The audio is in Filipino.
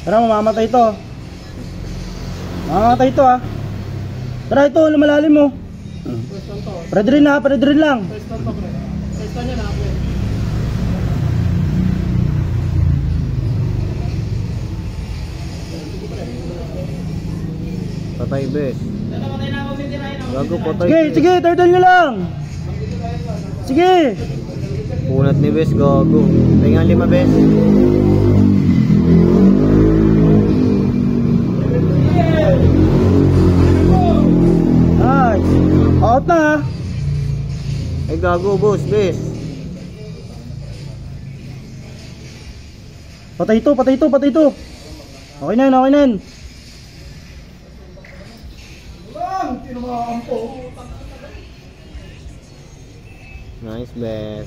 Tara, mamamatay to. Mamamatay to ah. Tara, ito, lumalalim mo. Pre-drill na, pre-drill lang. Patay bes. Gago patay. Sige, sige, turtle nyo lang. Sige. Punat ni bes, gago. Tingnan 5 bes. Nice. Out na ha. Ay gago boss, bes. Patay ito, patay ito, patay ito. Okay na, okay na. Nice bes.